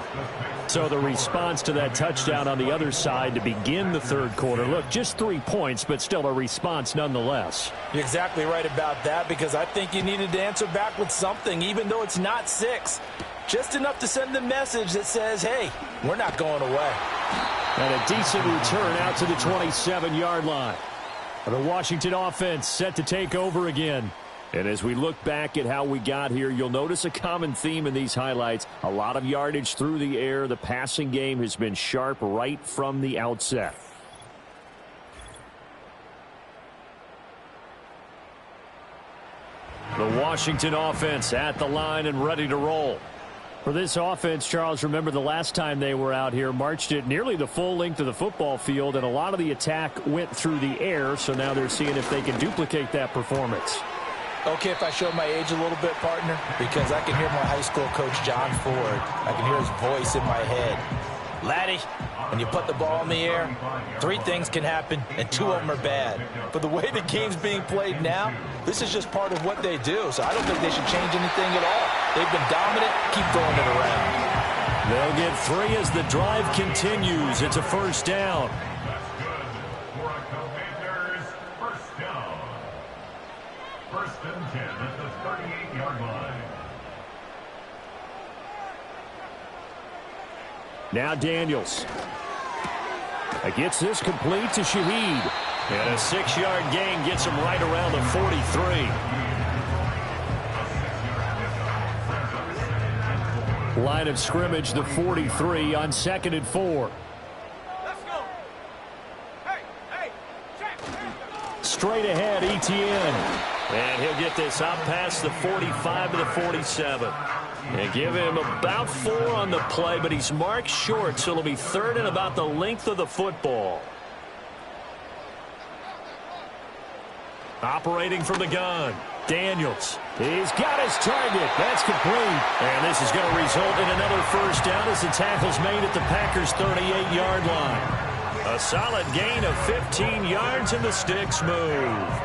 So the response to that touchdown on the other side to begin the third quarter. Look, just 3 points, but still a response nonetheless. You're exactly right about that, because I think you needed to answer back with something, even though it's not 6. Just enough to send the message that says, hey, we're not going away. And a decent return out to the 27-yard line. The Washington offense set to take over again. And as we look back at how we got here, you'll notice a common theme in these highlights. A lot of yardage through the air. The passing game has been sharp right from the outset. The Washington offense at the line and ready to roll. For this offense, Charles, remember the last time they were out here, marched it nearly the full length of the football field, and a lot of the attack went through the air, so now they're seeing if they can duplicate that performance. Okay, if I show my age a little bit, partner, because I can hear my high school coach, John Ford. I can hear his voice in my head. Laddie, when you put the ball in the air, 3 things can happen, and 2 of them are bad. But the way the game's being played now, this is just part of what they do, so I don't think they should change anything at all. They've been dominant. Keep throwing it around. They'll get 3 as the drive continues. It's a first down. First and 10 at the 38-yard line. Now Daniels. Gets this complete to Shaheed. And a 6-yard gain gets him right around the 43. Line of scrimmage, the 43 on 2nd and 4. Let's go. Hey, check. Straight ahead, Etienne. And he'll get this out past the 45 to the 47. And give him about 4 on the play, but he's marked short, so it'll be 3rd and about the length of the football. Operating from the gun, Daniels. He's got his target. That's complete. And this is going to result in another first down as the tackle's made at the Packers' 38-yard line. A solid gain of 15 yards and the sticks move.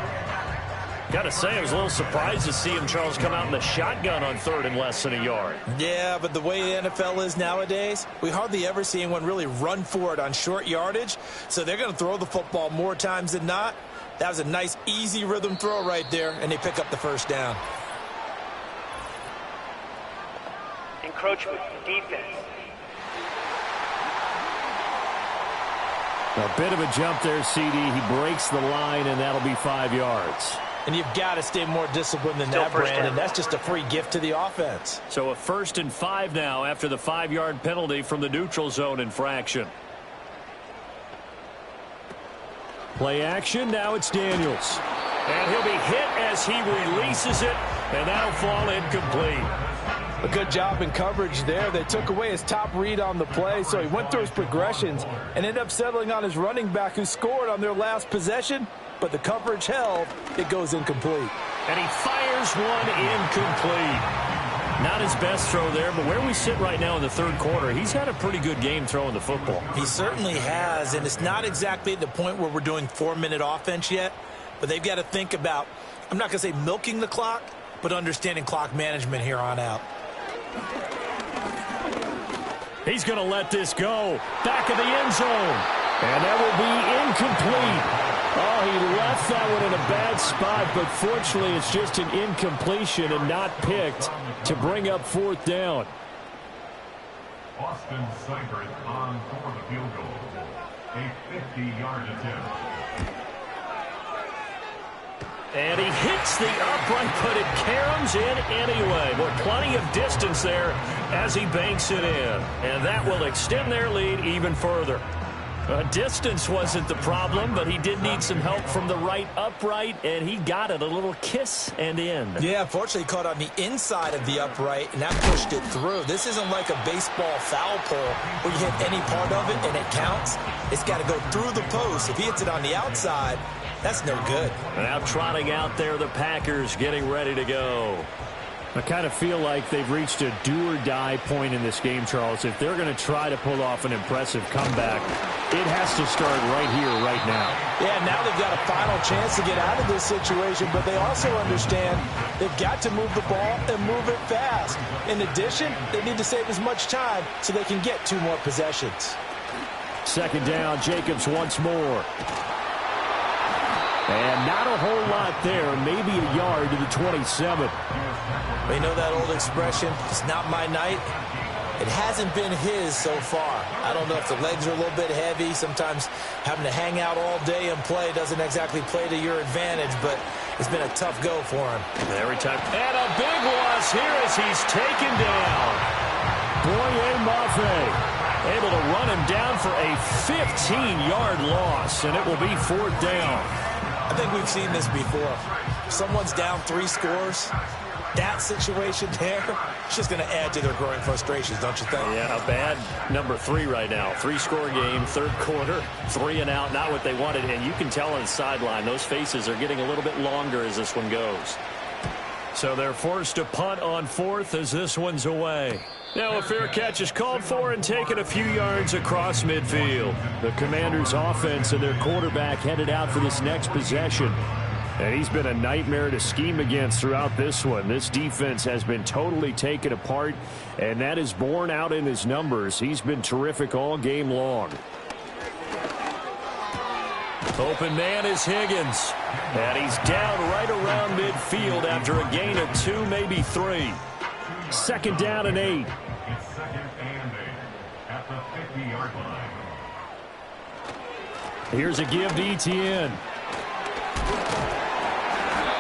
Got to say, I was a little surprised to see him, Charles, come out in the shotgun on 3rd and less than a yard. Yeah, but the way the NFL is nowadays, we hardly ever see anyone really run for it on short yardage. So they're going to throw the football more times than not. That was a nice, easy rhythm throw right there, and they pick up the first down. Encroachment, defense. A bit of a jump there, CD. He breaks the line, and that'll be 5 yards. And you've got to stay more disciplined than that, Brandon. That's just a free gift to the offense. So a 1st and 5 now after the 5-yard penalty from the neutral zone infraction. Play action. Now it's Daniels. And he'll be hit as he releases it, and that'll fall incomplete. A good job in coverage there. They took away his top read on the play, so he went through his progressions and ended up settling on his running back who scored on their last possession, but the coverage held. It goes incomplete. And he fires one incomplete. Not his best throw there, but where we sit right now in the 3rd quarter, he's had a pretty good game throwing the football. He certainly has, and it's not exactly at the point where we're doing 4-minute offense yet, but they've got to think about, I'm not going to say milking the clock, but understanding clock management here on out. He's going to let this go. Back of the end zone. And that will be incomplete. Oh, he left that one in a bad spot, but fortunately it's just an incompletion and not picked to bring up 4th down. Austin Seibert on for the field goal. A 50-yard attempt. And he hits the upright, but it caroms in anyway. Boy, plenty of distance there as he banks it in. And that will extend their lead even further. Distance wasn't the problem, but he did need some help from the right upright, and he got it. A little kiss and in. Yeah, fortunately caught on the inside of the upright, and that pushed it through. This isn't like a baseball foul pole where you hit any part of it and it counts. It's got to go through the post. If he hits it on the outside, that's no good. Now trotting out there, the Packers getting ready to go. I kind of feel like they've reached a do-or-die point in this game, Charles. If they're going to try to pull off an impressive comeback, it has to start right here, right now. Yeah, now they've got a final chance to get out of this situation, but they also understand they've got to move the ball and move it fast. In addition, they need to save as much time so they can get 2 more possessions. 2nd down, Jacobs once more. And not a whole lot there, maybe a yard to the 27. You know that old expression, it's not my night? It hasn't been his so far. I don't know if the legs are a little bit heavy. Sometimes having to hang out all day and play doesn't exactly play to your advantage, but it's been a tough go for him. Every time. And a big loss here as he's taken down. Boye Mafe able to run him down for a 15-yard loss, and it will be 4th down. I think we've seen this before. Someone's down 3 scores. That situation there, it's just going to add to their growing frustrations, don't you think? Yeah, a bad number 3 right now. 3-score game, 3rd quarter, 3 and out, not what they wanted. And you can tell on the sideline, those faces are getting a little bit longer as this one goes. So they're forced to punt on 4th as this one's away. Now a fair catch is called for and taken a few yards across midfield. The Commanders' offense and their quarterback headed out for this next possession. And he's been a nightmare to scheme against throughout this one. This defense has been totally taken apart, and that is borne out in his numbers. He's been terrific all game long. Open man is Higgins. And he's down right around midfield after a gain of 2, maybe 3. 2nd down and 8. It's 2nd and 8 at at the 50-yard line. Here's a give to Etienne.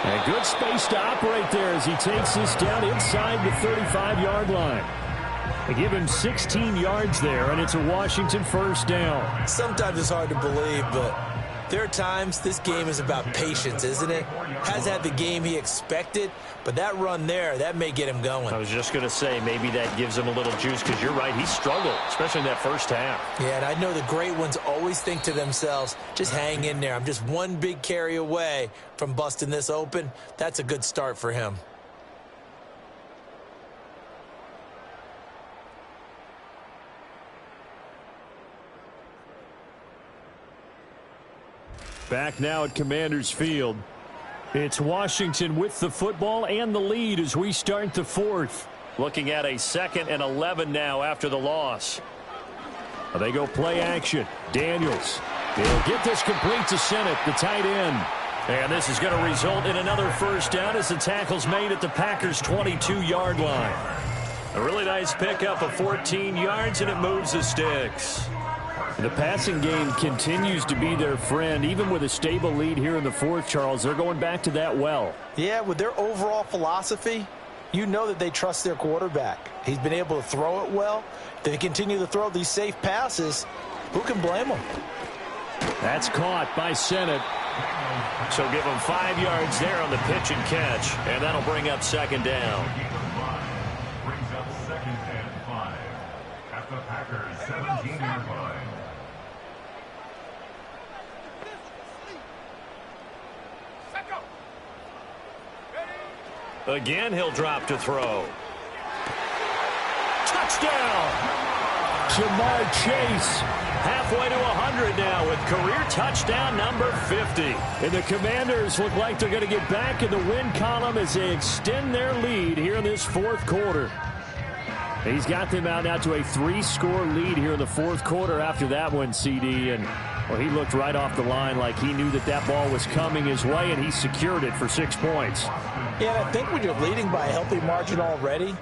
And good space to operate there as he takes this down inside the 35-yard line. They give him 16 yards there, and it's a Washington first down. Sometimes it's hard to believe, but there are times this game is about patience, isn't it? Has had the game he expected, but that run there, that may get him going. I was just going to say, maybe that gives him a little juice, because you're right, he struggled, especially in that first half. Yeah, and I know the great ones always think to themselves, just hang in there. I'm just one big carry away from busting this open. That's a good start for him. Back now at Commanders Field. It's Washington with the football and the lead as we start the fourth. Looking at a 2nd and 11 now after the loss. They go play action. Daniels. He'll get this complete to Sennett, the tight end. And this is going to result in another first down as the tackle's made at the Packers' 22-yard line. A really nice pickup of 14 yards, and it moves the sticks. The passing game continues to be their friend. Even with a stable lead here in the fourth, Charles, they're going back to that well. Yeah, with their overall philosophy, you know that they trust their quarterback. He's been able to throw it well. They continue to throw these safe passes. Who can blame them? That's caught by Sennett. So give them 5 yards there on the pitch and catch, and that'll bring up 2nd down. Brings up 2nd and 5 at the Packers' 17-yard line. Again, he'll drop to throw. Touchdown! Jamar Chase. Halfway to 100 now with career touchdown number 50. And the Commanders look like they're going to get back in the win column as they extend their lead here in this fourth quarter. He's got them out now to a 3-score lead here in the fourth quarter after that one, CD. And well, he looked right off the line like he knew that that ball was coming his way, and he secured it for 6 points. Yeah, and I think when you're leading by a healthy margin already,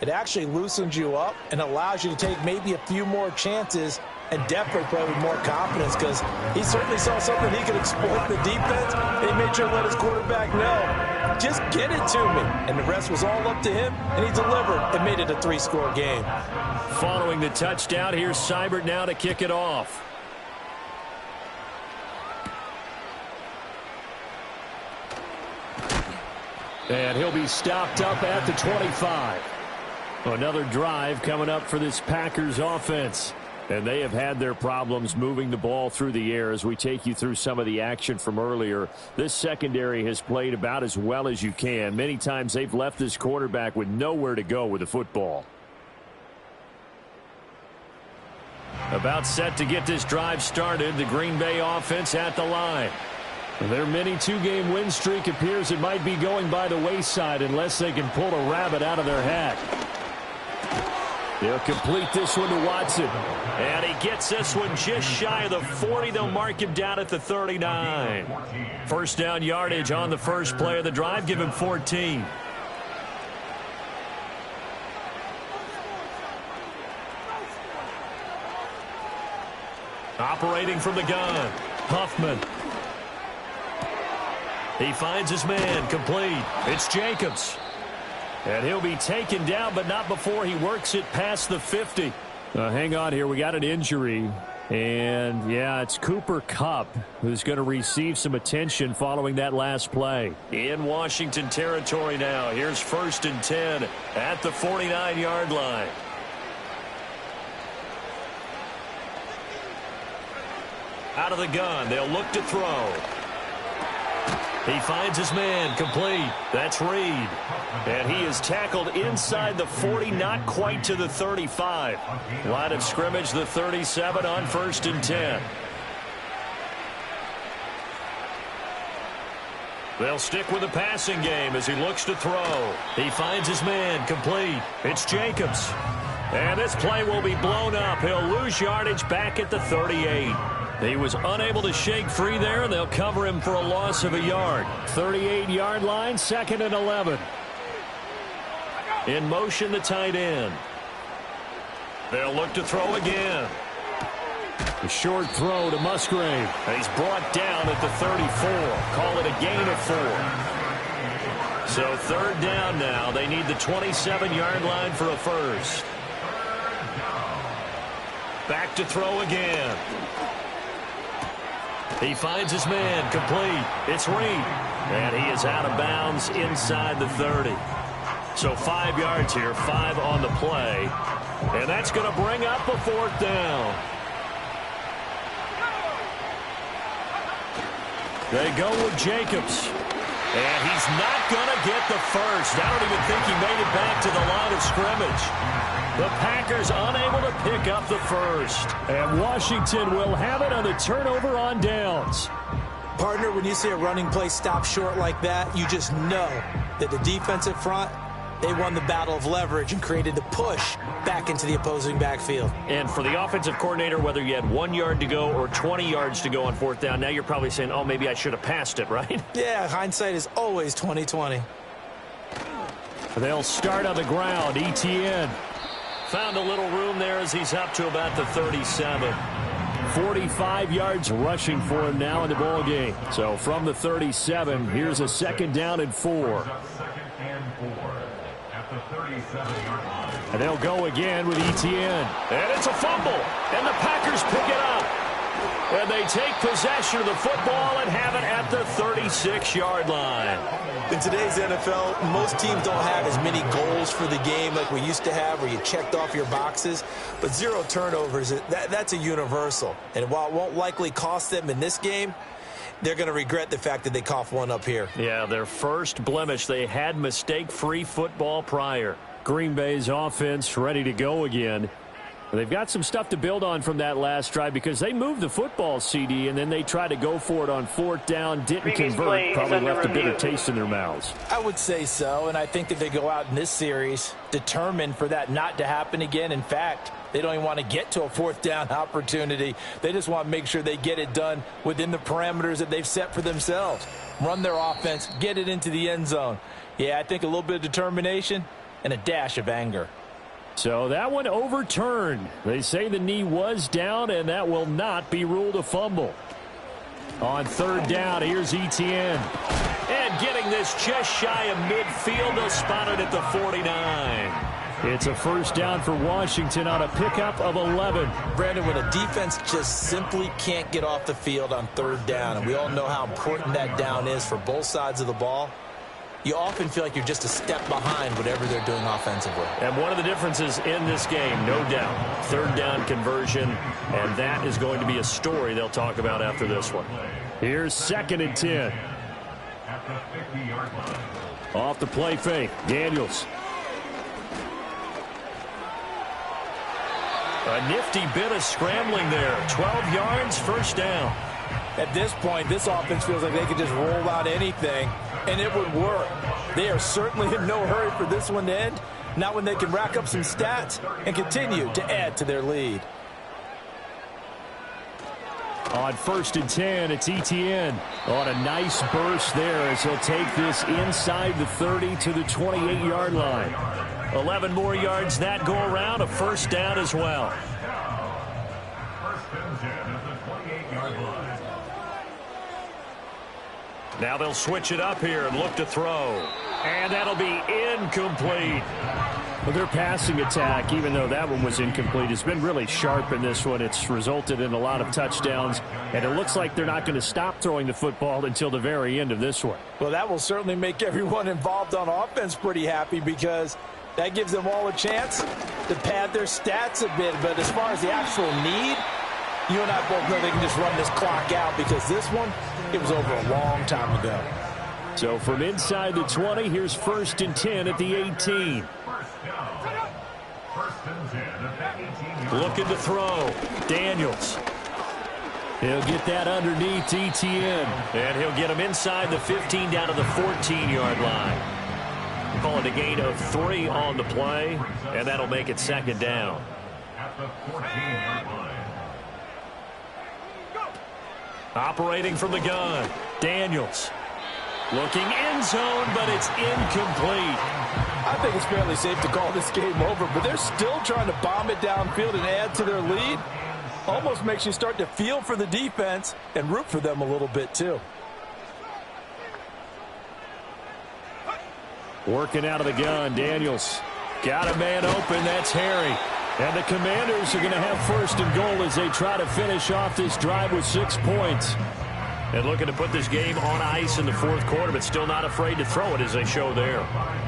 it actually loosens you up and allows you to take maybe a few more chances and definitely play with more confidence, because he certainly saw something he could exploit the defense, and he made sure to let his quarterback know, just get it to me. And the rest was all up to him, and he delivered and made it a 3-score game. Following the touchdown, here's Seibert now to kick it off. And he'll be stopped up at the 25. Another drive coming up for this Packers offense. And they have had their problems moving the ball through the air as we take you through some of the action from earlier. This secondary has played about as well as you can. Many times they've left this quarterback with nowhere to go with the football. About set to get this drive started, the Green Bay offense at the line. Their mini 2-game win streak appears it might be going by the wayside unless they can pull a rabbit out of their hat. They'll complete this one to Watson. And he gets this one just shy of the 40. They'll mark him down at the 39. First down yardage on the first play of the drive. Give him 14. Operating from the gun, Huffman. He finds his man, complete. It's Jacobs. And he'll be taken down, but not before he works it past the 50. Hang on here. We got an injury. And, yeah, it's Cooper Kupp who's going to receive some attention following that last play. In Washington territory now. Here's 1st and 10 at the 49-yard line. Out of the gun, they'll look to throw. He finds his man, complete. That's Reed. And he is tackled inside the 40, not quite to the 35. Line of scrimmage, the 37 on 1st and 10. They'll stick with the passing game as he looks to throw. He finds his man, complete. It's Jacobs. And this play will be blown up. He'll lose yardage back at the 38. He was unable to shake free there, and they'll cover him for a loss of a yard. 38-yard line, 2nd and 11. In motion, the tight end. They'll look to throw again. A short throw to Musgrave. He's brought down at the 34. Call it a gain of 4. So third down now. They need the 27-yard line for a first. Back to throw again. He finds his man, complete. It's Reed. And he is out of bounds inside the 30. So 5 yards here, 5 on the play. And that's going to bring up a fourth down. They go with Jacobs. And he's not going to get the first. I don't even think he made it back to the line of scrimmage. The Packers unable to pick up the first. And Washington will have it on the turnover on downs. Partner, when you see a running play stop short like that, you just know that the defensive front, they won the battle of leverage and created the push back into the opposing backfield. And for the offensive coordinator, whether you had 1 yard to go or 20 yards to go on fourth down, now you're probably saying, oh, maybe I should have passed it, right? Yeah, hindsight is always 20/20. They'll start on the ground. Etienne. Found a little room there as he's up to about the 37. 45 yards rushing for him now in the ball game. So from the 37, here's a 2nd down and 4. And they'll go again with Etienne. And it's a fumble. And the Packers pick it up. And they take possession of the football and have it at the 36-yard line. In today's NFL, most teams don't have as many goals for the game like we used to have where you checked off your boxes. But 0 turnovers, that's a universal. And while it won't likely cost them in this game, they're going to regret the fact that they coughed one up here. Yeah, their first blemish. They had mistake-free football prior. Green Bay's offense ready to go again. They've got some stuff to build on from that last drive because they moved the football, CD, and then they tried to go for it on fourth down, didn't convert, probably left a bitter taste in their mouths. I would say so, and I think that they go out in this series determined for that not to happen again. In fact, they don't even want to get to a fourth down opportunity. They just want to make sure they get it done within the parameters that they've set for themselves. Run their offense, get it into the end zone. Yeah, I think a little bit of determination and a dash of anger. So that one overturned. They say the knee was down, and that will not be ruled a fumble. On third down, here's Etienne. And getting this just shy of midfield, they'll spot it at the 49. It's a first down for Washington on a pickup of 11. Brandon, when a defense just simply can't get off the field on third down, and we all know how important that down is for both sides of the ball, you often feel like you're just a step behind whatever they're doing offensively. And one of the differences in this game, no doubt, third down conversion, and that is going to be a story they'll talk about after this one. Here's 2nd and 10. Off the play fake, Daniels. A nifty bit of scrambling there. 12 yards, first down. At this point, this offense feels like they could just roll out anything, and it would work. They are certainly in no hurry for this one to end, not when they can rack up some stats and continue to add to their lead. On 1st and 10, it's Etienne. On a nice burst there as he'll take this inside the 30 to the 28-yard line. 11 more yards that go around, a first down as well. First and 10 at the 28-yard line. Now they'll switch it up here and look to throw. And that'll be incomplete. Well, their passing attack, even though that one was incomplete, has been really sharp in this one. It's resulted in a lot of touchdowns, and it looks like they're not going to stop throwing the football until the very end of this one. Well, that will certainly make everyone involved on offense pretty happy because that gives them all a chance to pad their stats a bit. But as far as the actual need, you and I both know they can just run this clock out because this one, it was over a long time ago. So from inside the 20, here's 1st and 10 at the 18. First and 10 at the 18. Looking to throw. Daniels. He'll get that underneath Etienne. And he'll get him inside the 15 down to the 14-yard line. Call it a gain of 3 on the play, and that'll make it 2nd down. At the 14-yard line. Operating from the gun, Daniels. Looking end zone, but it's incomplete. I think it's fairly safe to call this game over, but they're still trying to bomb it downfield and add to their lead. Almost makes you start to feel for the defense and root for them a little bit, too. Working out of the gun, Daniels. Got a man open, that's Harry. And the Commanders are going to have first and goal as they try to finish off this drive with 6 points. And looking to put this game on ice in the fourth quarter, but still not afraid to throw it as they show there.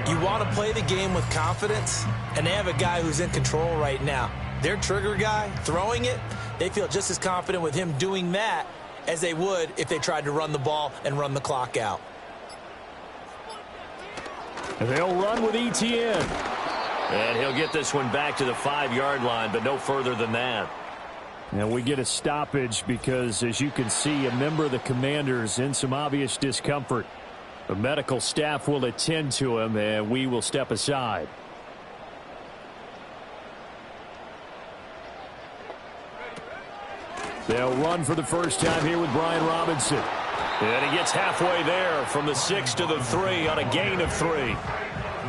You want to play the game with confidence, and they have a guy who's in control right now. Their trigger guy, throwing it, they feel just as confident with him doing that as they would if they tried to run the ball and run the clock out. And they'll run with Etienne. And he'll get this one back to the 5-yard line, but no further than that. And we get a stoppage because, as you can see, a member of the Commanders in some obvious discomfort. The medical staff will attend to him, and we will step aside. They'll run for the first time here with Brian Robinson. And he gets halfway there from the 6 to the 3 on a gain of 3.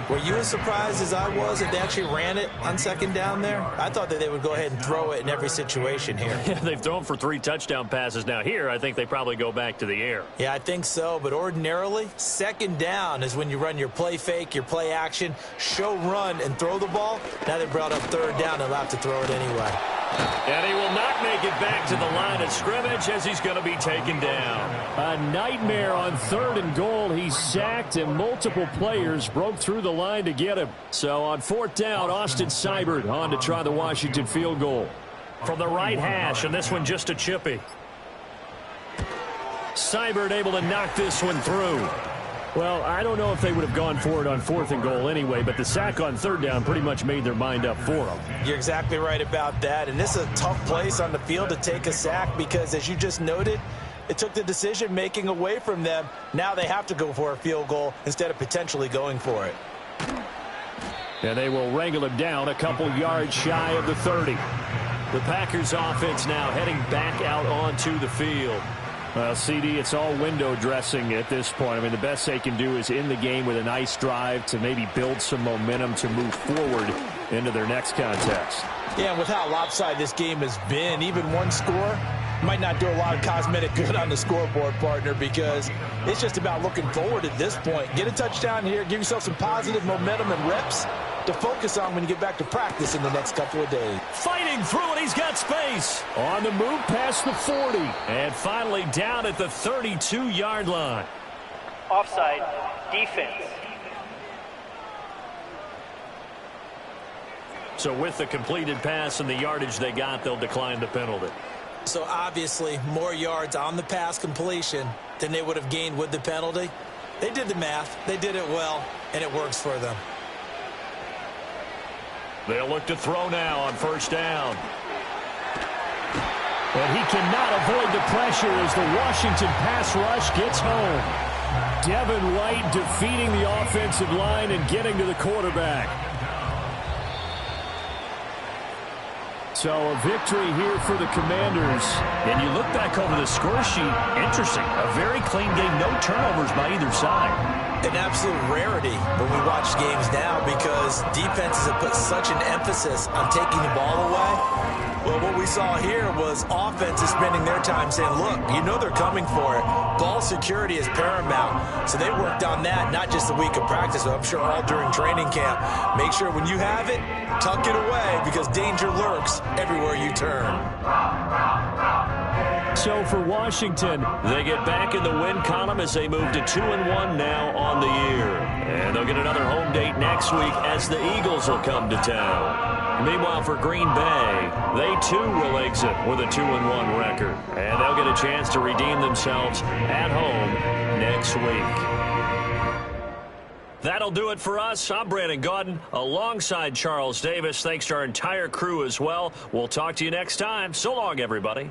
Were you as surprised as I was that they actually ran it on second down there? I thought that they would go ahead and throw it in every situation here. Yeah, they've thrown for 3 touchdown passes. Now here, I think they probably go back to the air. Yeah, I think so. But ordinarily, second down is when you run your play fake, your play action, show run, and throw the ball. Now they brought up third down and allowed to throw it anyway. And he will not make it back to the line of scrimmage as he's going to be taken down. A nightmare on third and goal. He's sacked, and multiple players broke through the line to get him. So on fourth down, Austin Seibert on to try the Washington field goal. From the right hash, and this one just a chippy. Seibert able to knock this one through. Well, I don't know if they would have gone for it on fourth and goal anyway, but the sack on third down pretty much made their mind up for them. You're exactly right about that, and this is a tough place on the field to take a sack because, as you just noted, it took the decision-making away from them. Now they have to go for a field goal instead of potentially going for it. And they will wrangle him down a couple yards shy of the 30. The Packers offense now heading back out onto the field. Well, CD, it's all window dressing at this point. I mean, the best they can do is in the game with a nice drive to maybe build some momentum to move forward into their next contest. Yeah, and with how lopsided this game has been, even one score might not do a lot of cosmetic good on the scoreboard, partner, because it's just about looking forward at this point. Get a touchdown here, give yourself some positive momentum and reps to focus on when you get back to practice in the next couple of days. Fighting through it, he's got space. On the move past the 40. And finally down at the 32-yard line. Offside, defense. So with the completed pass and the yardage they got, they'll decline the penalty. So obviously more yards on the pass completion than they would have gained with the penalty. They did the math, they did it well, and it works for them. They'll look to throw now on first down. And he cannot avoid the pressure as the Washington pass rush gets home. Devin White defeating the offensive line and getting to the quarterback. So a victory here for the Commanders. And you look back over the score sheet, interesting. A very clean game, no turnovers by either side. An absolute rarity when we watch games now because defenses have put such an emphasis on taking the ball away. Well, what we saw here was offenses spending their time saying, look, you know they're coming for it. Ball security is paramount. So they worked on that, not just a week of practice, but I'm sure all during training camp. Make sure when you have it, tuck it away because danger lurks everywhere you turn. So for Washington, they get back in the win column as they move to 2-1 now on the year. And they'll get another home date next week as the Eagles will come to town. Meanwhile, for Green Bay, they too will exit with a 2-1 record. And they'll get a chance to redeem themselves at home next week. That'll do it for us. I'm Brandon Gaudin alongside Charles Davis. Thanks to our entire crew as well. We'll talk to you next time. So long, everybody.